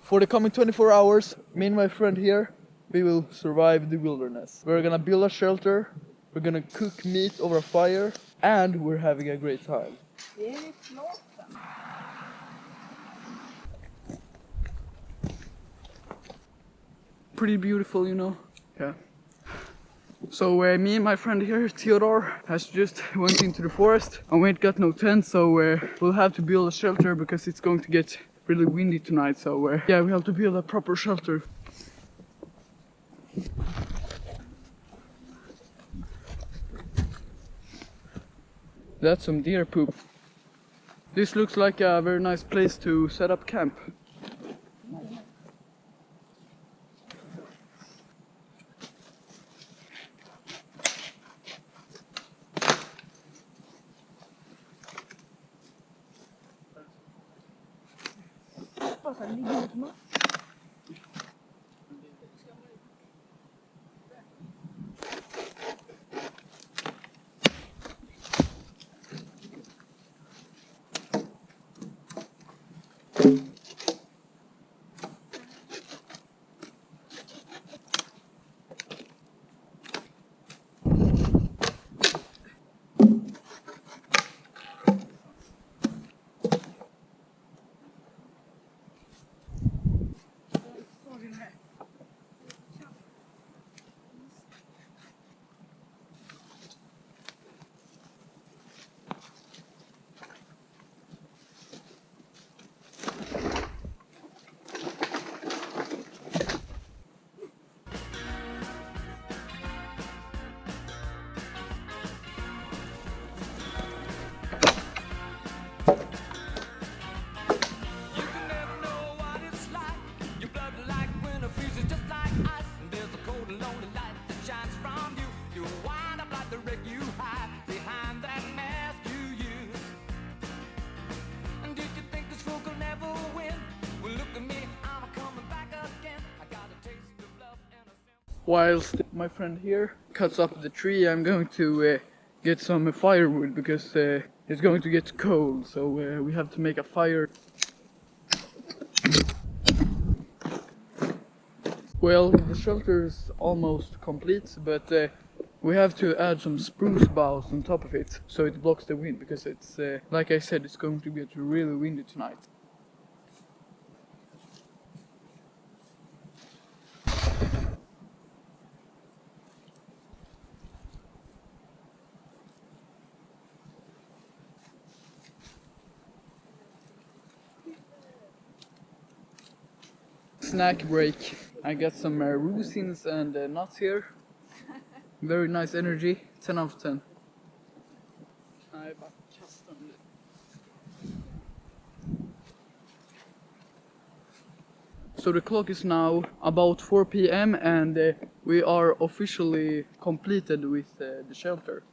For the coming 24 hours, me and my friend here, we will survive the wilderness. We're gonna build a shelter, we're gonna cook meat over a fire, and we're having a great time. Pretty beautiful, you know? Yeah. So me and my friend here, Theodore, has just went into the forest and we ain't got no tent, so we'll have to build a shelter because it's going to get really windy tonight, so yeah, we have to build a proper shelter. That's some deer poop. This looks like a very nice place to set up camp. Whilst my friend here cuts up the tree, I'm going to get some firewood because it's going to get cold, so we have to make a fire. Well, the shelter is almost complete, but we have to add some spruce boughs on top of it so it blocks the wind, because it's, like I said, it's going to get really windy tonight. Snack break. I got some rusins and nuts here. Very nice energy. 10 out of 10. So the clock is now about 4 p.m. and we are officially completed with the shelter.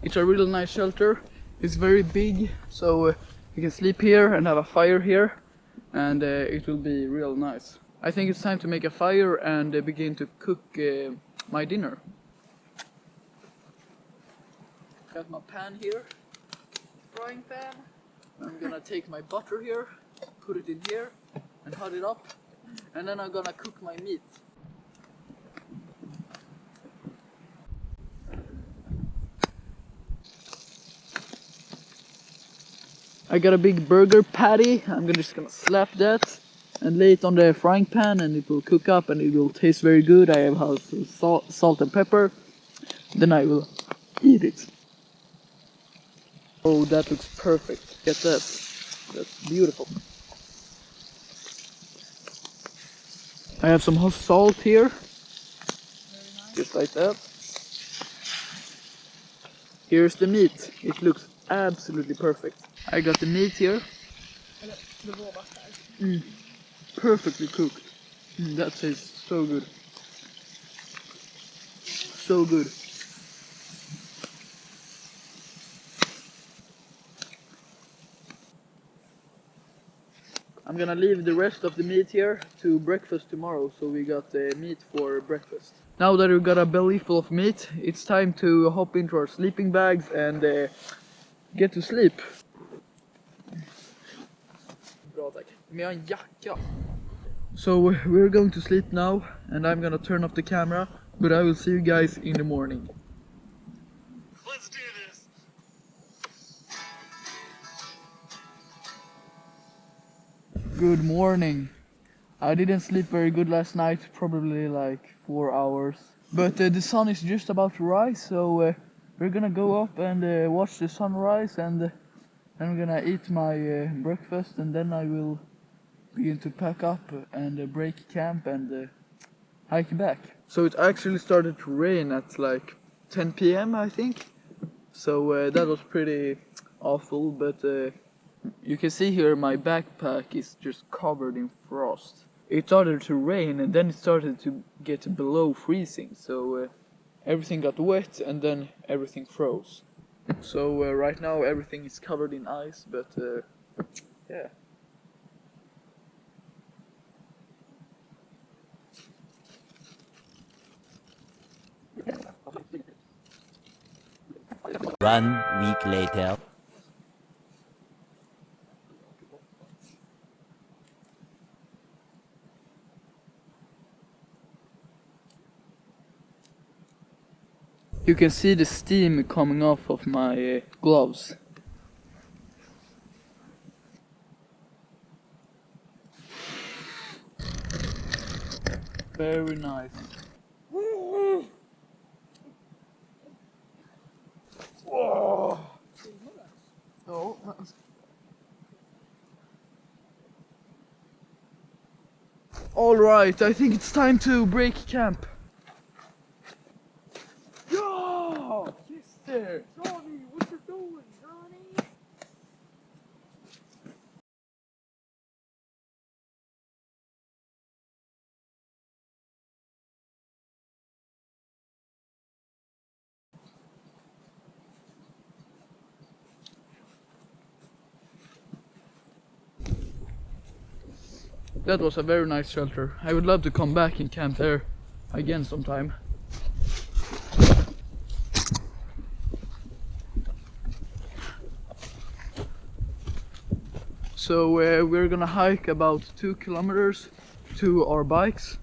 It's a really nice shelter. It's very big, so you can sleep here and have a fire here, and it will be real nice. I think it's time to make a fire and begin to cook my dinner. Got my pan here, frying pan. I'm gonna take my butter here, put it in here and hot it up, and then I'm gonna cook my meat. I got a big burger patty. I'm just gonna slap that and lay it on the frying pan, and it will cook up and it will taste very good. I have salt and pepper. Then I will eat it. Oh, that looks perfect. Get that. That's beautiful. I have some hot salt here. Just like that. Here's the meat. It looks absolutely perfect. I got the meat here. Perfectly cooked. That tastes so good. So good. I'm gonna leave the rest of the meat here to breakfast tomorrow, so we got meat for breakfast. Now that we've got a belly full of meat, it's time to hop into our sleeping bags and get to sleep. Bra tack. Men jag har en jacka. So we're going to sleep now, and I'm gonna turn off the camera, but I will see you guys in the morning. Let's do this. Good morning. I didn't sleep very good last night, probably like 4 hours. But the sun is just about to rise, so we're gonna go up and watch the sunrise, and I'm gonna eat my breakfast, and then I will begin to pack up and break camp and hike back. So it actually started to rain at like 10 p.m. I think. So that was pretty awful, but you can see here my backpack is just covered in frost. It started to rain and then it started to get below freezing, so everything got wet and then everything froze. So right now everything is covered in ice, but yeah. One week later. You can see the steam coming off of my gloves. Very nice. Oh. Oh, all right, I think it's time to break camp. Yeah! Yes, sir. Johnny, what you doing, Johnny? That was a very nice shelter. I would love to come back and camp there again sometime. So we're gonna hike about 2 kilometers to our bikes.